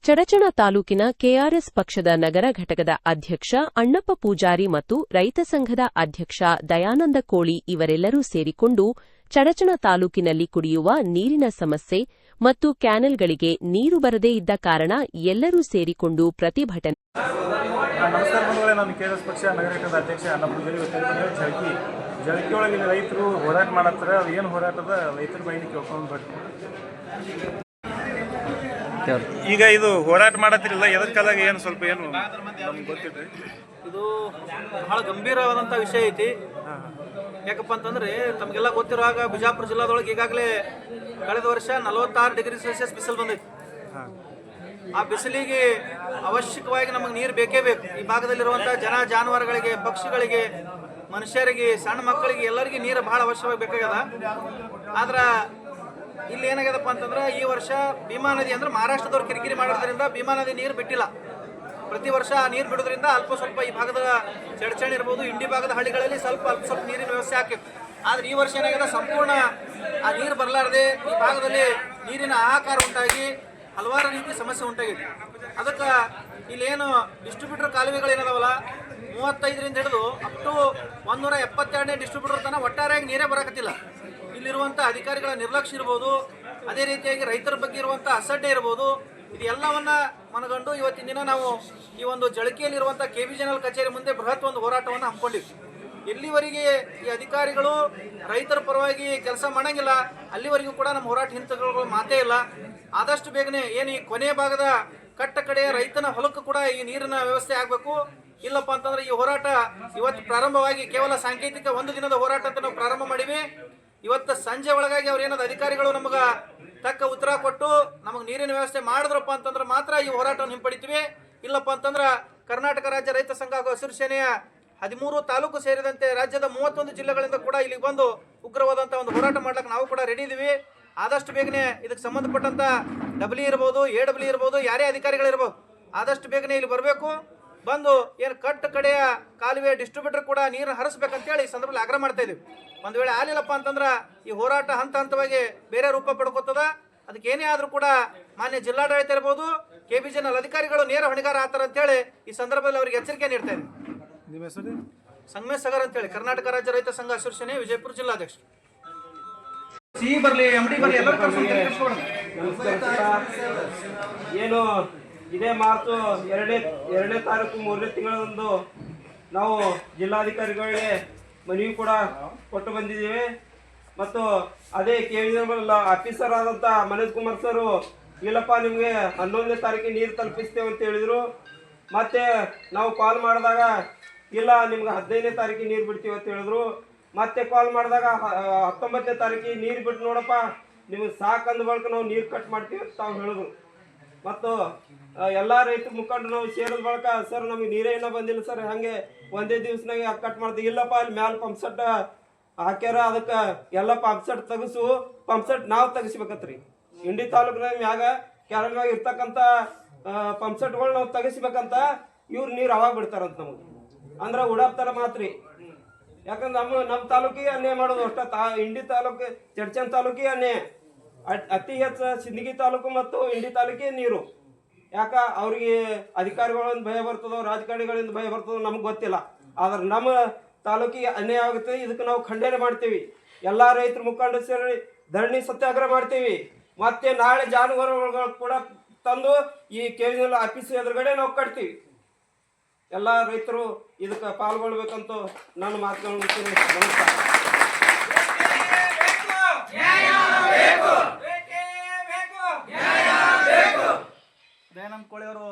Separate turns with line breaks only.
ಚಡಚಣ ತಾಲೂಕಿನ ಕೆಆರ್ಎಸ್ ಪಕ್ಷದ ನಗರ ಘಟಕದ ಅಧ್ಯಕ್ಷ ಅಣ್ಣಪ್ಪ ಪೂಜಾರಿ ಮತ್ತು ರೈತ ಸಂಘದ ಅಧ್ಯಕ್ಷ ದಯಾನಂದ ಕೋಳಿ ಇವರೆಲ್ಲರೂ ಸೇರಿಕೊಂಡು ಚಡಚಣ ತಾಲೂಕಿನಲ್ಲಿ ಕುಡಿಯುವ ನೀರಿನ ಸಮಸ್ಯೆ ಮತ್ತು ಕ್ಯಾನೆಲ್ಗಳಿಗೆ ನೀರು ಬರದೇ ಇದ್ದ ಕಾರಣ ಎಲ್ಲರೂ ಸೇರಿಕೊಂಡು ಪ್ರತಿಭಟನೆ.
ನಮಸ್ಕಾರ ಬಂಧುಗಳೇ, ನಾನು ಕೆಆರ್ಎಸ್ ಪಕ್ಷ ನಗರ ಘಟಕದ ಅಧ್ಯಕ್ಷ ಅಣ್ಣಪ್ಪ ಪೂಜಾರಿ. ಜಳಕಿ ಒಳಗೆ ರೈತರು ಹೋರಾಟ ಮಾಡತ್ತಾರೆ. ಅದು ಏನು ಹೋರಾಟದ ರೈತರ ಬಾಯಿಗೆ ಕೇಳ್ಕೊಂಡು ಬರ್ತೀವಿ. ಈಗ ಇದು ಹೋರಾಟ ಮಾಡತ್ತಿರಲ್ಲ, ಎದ್ರ ಕಾಲಾಗ ಏನು ಸ್ವಲ್ಪ ಏನು ನಮ್ಗೆ ಗೊತ್ತಿದ್ರಿ?
ಇದು ಬಹಳ ಗಂಭೀರವಾದಂಥ ವಿಷಯ ಐತಿ. ಯಾಕಪ್ಪ ಅಂತಂದ್ರೆ ತಮಗೆಲ್ಲ ಗೊತ್ತಿರುವಾಗ ಬಿಜಾಪುರ ಜಿಲ್ಲಾದೊಳಗೆ ಈಗಾಗಲೇ ಕಳೆದ ವರ್ಷ 46 ಡಿಗ್ರಿ ಸೆಲ್ಸಿಯಸ್ ಬಿಸಿಲು ಬಂದೈತಿ. ಆ ಬಿಸಿಲಿಗೆ ಅವಶ್ಯಕವಾಗಿ ನಮಗೆ ನೀರು ಬೇಕೇ ಬೇಕು. ಈ ಭಾಗದಲ್ಲಿರುವಂಥ ಜನ ಜಾನುವಾರುಗಳಿಗೆ, ಪಕ್ಷಿಗಳಿಗೆ, ಮನುಷ್ಯರಿಗೆ, ಸಣ್ಣ ಮಕ್ಕಳಿಗೆ ಎಲ್ಲರಿಗೂ ನೀರು ಬಹಳ ಅವಶ್ಯವಾಗಿ ಬೇಕಾಗ್ಯದ. ಆದ್ರೆ ಇಲ್ಲಿ ಏನಾಗ್ಯದಪ್ಪ ಅಂತಂದ್ರೆ ಈ ವರ್ಷ ಭೀಮಾ ನದಿ ಅಂದ್ರೆ ಮಹಾರಾಷ್ಟ್ರದವ್ರು ಕಿರಿಕಿರಿ ಮಾಡೋದ್ರಿಂದ ಭೀಮಾ ನದಿ ನೀರು ಬಿಟ್ಟಿಲ್ಲ. ಪ್ರತಿ ವರ್ಷ ಆ ನೀರು ಬಿಡೋದ್ರಿಂದ ಅಲ್ಪ ಸ್ವಲ್ಪ ಈ ಭಾಗದ ಚಡಚಣೆ ಇರ್ಬೋದು, ಇಂಡಿ ಭಾಗದ ಹಳ್ಳಿಗಳಲ್ಲಿ ಅಲ್ಪ ಸ್ವಲ್ಪ ನೀರಿನ ವ್ಯವಸ್ಥೆ ಆಕಿತ್ತು. ಆದ್ರೆ ಈ ವರ್ಷ ಏನಾಗಿದೆ, ಸಂಪೂರ್ಣ ಆ ನೀರು ಬರಲಾರದೆ ಈ ಭಾಗದಲ್ಲಿ ನೀರಿನ ಹಾಹಾಕಾರ ಉಂಟಾಗಿ ಹಲವಾರು ರೀತಿ ಸಮಸ್ಯೆ ಉಂಟಾಗಿದೆ. ಅದಕ್ಕೆ ಇಲ್ಲೇನು ಡಿಸ್ಟ್ರಿಬ್ಯೂಟರ್ ಕಾಲುವೆಗಳೇನದಾವಲ್ಲ, 35ರಿಂದ ಹಿಡಿದು ಅಪ್ ಟು 172ನೇ ಡಿಸ್ಟ್ರಿಬ್ಯೂಟರ್ ತನಕ ಒಟ್ಟಾರೆಯಾಗಿ ನೀರೇ ಬರಾಕತ್ತಿಲ್ಲ. ಇಲ್ಲಿರುವಂಥ ಅಧಿಕಾರಿಗಳ ನಿರ್ಲಕ್ಷ್ಯ ಇರ್ಬೋದು, ಅದೇ ರೀತಿಯಾಗಿ ರೈತರ ಬಗ್ಗೆ ಇರುವಂಥ ಅಸಡ್ಡೆ ಇರ್ಬೋದು, ಇದೆಲ್ಲವನ್ನ ಮನಗಂಡು ಇವತ್ತಿನ ದಿನ ನಾವು ಈ ಒಂದು ಜಳಕಿಯಲ್ಲಿರುವಂಥ KBJNL ಕಚೇರಿ ಮುಂದೆ ಬೃಹತ್ ಒಂದು ಹೋರಾಟವನ್ನು ಹಮ್ಮಿಕೊಂಡಿವಿ. ಎಲ್ಲಿವರೆಗೆ ಈ ಅಧಿಕಾರಿಗಳು ರೈತರ ಪರವಾಗಿ ಕೆಲಸ ಮಾಡಂಗಿಲ್ಲ ಅಲ್ಲಿವರೆಗೂ ಕೂಡ ನಮ್ಮ ಹೋರಾಟ ಹಿಂತೆಗೆದುಕೊಳ್ಳೋ ಮಾತೇ ಇಲ್ಲ. ಆದಷ್ಟು ಬೇಗನೆ ಏನು ಈ ಕೊನೆಯ ಭಾಗದ ಕಟ್ಟ ಕಡೆಯ ರೈತನ ಹೊಲಕ್ಕೂ ಕೂಡ ಈ ನೀರಿನ ವ್ಯವಸ್ಥೆ ಆಗಬೇಕು. ಇಲ್ಲಪ್ಪ ಅಂತಂದ್ರೆ ಈ ಹೋರಾಟ ಇವತ್ತು ಪ್ರಾರಂಭವಾಗಿ ಕೇವಲ ಸಾಂಕೇತಿಕ ಒಂದು ದಿನದ ಹೋರಾಟ ಅಂತ ನಾವು ಪ್ರಾರಂಭ ಮಾಡಿವಿ. ಇವತ್ತು ಸಂಜೆ ಒಳಗಾಗಿ ಅವ್ರು ಏನಾದ ಅಧಿಕಾರಿಗಳು ನಮಗೆ ತಕ್ಕ ಉತ್ತರ ಕೊಟ್ಟು ನಮಗೆ ನೀರಿನ ವ್ಯವಸ್ಥೆ ಮಾಡಿದ್ರಪ್ಪ ಅಂತಂದ್ರೆ ಮಾತ್ರ ಈ ಹೋರಾಟವನ್ನು ಹಿಂಪಡಿತೀವಿ. ಇಲ್ಲಪ್ಪ ಅಂತಂದ್ರೆ ಕರ್ನಾಟಕ ರಾಜ್ಯ ರೈತ ಸಂಘ ಹಾಗೂ ಹಸಿರು ಸೇನೆಯ 13 ತಾಲೂಕು ಸೇರಿದಂತೆ ರಾಜ್ಯದ 31 ಜಿಲ್ಲೆಗಳಿಂದ ಕೂಡ ಇಲ್ಲಿಗೆ ಬಂದು ಉಗ್ರವಾದಂಥ ಒಂದು ಹೋರಾಟ ಮಾಡ್ಲಿಕ್ಕೆ ನಾವು ಕೂಡ ರೆಡಿ ಇದೀವಿ. ಆದಷ್ಟು ಬೇಗನೆ ಇದಕ್ಕೆ ಸಂಬಂಧಪಟ್ಟಂತ ಡಬ್ಲ್ಯೂ ಇರ್ಬೋದು, AW ಇರ್ಬೋದು, ಯಾರೇ ಅಧಿಕಾರಿಗಳಿರ್ಬೋದು, ಆದಷ್ಟು ಬೇಗನೆ ಇಲ್ಲಿ ಬರಬೇಕು. ಬಂದು ಏನು ಕಟ್ಟ ಕಡೆಯ ಕಾಲುವೆ ಡಿಸ್ಟ್ರಿಬ್ಯೂಟರ್ ಕೂಡ ನೀರು ಹರಿಸ್ಬೇಕಂತೇಳಿ ಈ ಸಂದರ್ಭದಲ್ಲಿ ಆಗ್ರಹ ಮಾಡ್ತಾ ಇದೀವಿ. ಒಂದು ವೇಳೆ ಆಗಲಿಲ್ಲಪ್ಪ ಅಂತಂದ್ರೆ ಈ ಹೋರಾಟ ಹಂತ ಹಂತವಾಗಿ ಬೇರೆ ರೂಪ ಪಡ್ಕೋತದ. ಅದಕ್ಕೆ ಏನೇ ಆದರೂ ಕೂಡ ಮಾನ್ಯ ಜಿಲ್ಲಾಡಳಿತ ಇರ್ಬೋದು, KBJNL ಅಧಿಕಾರಿಗಳು ನೇರ ಹೊಣೆಗಾರ ಆಗ್ತಾರೆ ಅಂತೇಳಿ ಈ ಸಂದರ್ಭದಲ್ಲಿ ಅವರಿಗೆ ಎಚ್ಚರಿಕೆ ನೀಡ್ತಾ ಇದ್ದೀವಿ.
ನಿಮ್ಮ ಹೆಸರು?
ಸಂಗಮೇಶ್ ಸಾಗರ್ ಅಂತೇಳಿ, ಕರ್ನಾಟಕ ರಾಜ್ಯ ರೈತ ಸಂಘ ಹಸಿರು ಸೇನೆ ವಿಜಯಪುರ ಜಿಲ್ಲಾಧ್ಯಕ್ಷ. ಸಿಹಿ ಬರಲಿ, MD ಬರಲಿ, ಎಲ್ಲರೂ
ಏನು ಇದೇ ಮಾರ್ಚ್ 2ನೇ ತಾರೀಕು 3ನೇ ತಿಂಗಳಂದು ನಾವು ಜಿಲ್ಲಾಧಿಕಾರಿಗಳಿಗೆ ಮನವಿ ಕೂಡ ಕೊಟ್ಟು ಬಂದಿದ್ದೀವಿ. ಮತ್ತು ಅದೇ KBJNL ಆಫೀಸರ್ ಆದಂಥ ಮನೋಜ್ ಕುಮಾರ್ ಸರ್ ಇಲ್ಲಪ್ಪ ನಿಮಗೆ 11ನೇ ತಾರೀಕಿಗೆ ನೀರು ತಲುಪಿಸ್ತೇವೆ ಅಂತ ಹೇಳಿದರು. ಮತ್ತು ನಾವು ಕಾಲ್ ಮಾಡಿದಾಗ ಇಲ್ಲ ನಿಮ್ಗೆ 15ನೇ ತಾರೀಕಿಗೆ ನೀರು ಬಿಡ್ತೀವಿ ಅಂತ ಹೇಳಿದ್ರು. ಮತ್ತೆ ಕಾಲ್ ಮಾಡಿದಾಗ 19ನೇ ತಾರೀಕಿಗೆ ನೀರು ಬಿಟ್ಟು ನೋಡಪ್ಪ ನಿಮಗೆ ಸಾಕಂದ ಬಳಿಕ ನಾವು ನೀರು ಕಟ್ ಮಾಡ್ತೀವಿ ಅಂತ ತಾವು ಹೇಳಿದ್ರು. ಮತ್ತು ಎಲ್ಲ ರೈತ ಮುಖಂಡರು ನಾವು ಸೇರಿದ ಬಳಿಕ ಸರ್ ನಮಗೆ ನೀರೇ ಇನ್ನೂ ಬಂದಿಲ್ಲ ಸರ್, ಹಾಗೆ ಒಂದೇ ದಿವ್ಸನಾಗೆ ಕಟ್ ಮಾಡ್ತೀವಿ. ಇಲ್ಲಪ್ಪ ಅಲ್ಲಿ ಮ್ಯಾಲೆ ಪಂಪ್ ಸೆಟ್ ಹಾಕ್ಯಾರ, ಅದಕ್ಕೆ ಎಲ್ಲ ಪಂಪ್ ಸೆಟ್ ತೆಗೆಸು, ಪಂಪ್ ಸೆಟ್ ನಾವು ತೆಗಿಸ್ಬೇಕತ್ರಿ. ಇಂಡಿ ತಾಲೂಕಿನಾಗ ಮ್ಯಾಗ ಕೆಳಮ್ಯಾಗ ಇರ್ತಕ್ಕಂಥ ಪಂಪ್ ಸೆಟ್ಗಳು ನಾವು ತೆಗಿಸ್ಬೇಕಂತ ಇವ್ರು ನೀರು ಅವಾಗ ಬಿಡ್ತಾರಂತ ನಮಗೆ. ಅಂದ್ರೆ ಉಡಾಪ್ತಾರ ಮಾತ್ರ. ಯಾಕಂದ್ರೆ ನಮ್ಮ ತಾಲೂಕಿಗೆ ಅನ್ಯಾಯ ಮಾಡೋದು ಅಷ್ಟ. ಇಂಡಿ ತಾಲೂಕು, ಚಡಚಣ ತಾಲೂಕಿಗೆ ಅನ್ಯಾಯ. ಅತಿ ಹೆಚ್ಚು ಸಿಂದಗಿ ತಾಲೂಕು ಮತ್ತು ಇಂಡಿ ತಾಲೂಕಿಗೆ ನೀರು. ಯಾಕ ಅವ್ರಿಗೆ ಅಧಿಕಾರಿಗಳಿಂದ ಭಯ ಬರ್ತದೋ, ರಾಜಕಾರಣಿಗಳಿಂದ ಭಯ ಬರ್ತದೋ ನಮ್ಗೆ ಗೊತ್ತಿಲ್ಲ. ಆದ್ರೆ ನಮ್ಮ ತಾಲೂಕಿಗೆ ಅನ್ಯಾಯ ಆಗುತ್ತೆ. ಇದಕ್ಕೆ ನಾವು ಖಂಡನೆ ಮಾಡ್ತೀವಿ. ಎಲ್ಲ ರೈತರ ಮುಖಂಡರು ಸೇರಿ ಧರಣಿ ಸತ್ಯಾಗ್ರಹ ಮಾಡ್ತೀವಿ. ಮತ್ತೆ ನಾಳೆ ಜಾನುವಾರುಗಳು ಕೂಡ ತಂದು ಈ KBJNL ಆಫೀಸ್ ಎದುರುಗಡೆ ನಾವು ಕಟ್ತೀವಿ. ಎಲ್ಲ ರೈತರು ಇದಕ್ಕೆ ಪಾಲ್ಗೊಳ್ಬೇಕಂತ ನಾನು ಮಾತುಗಳನ್ನು ಮುಗಿಸ್ತೀನಿ. ನಮಸ್ಕಾರ.
ದಯಾನಂದ ಕೋಳಿ ಅವರು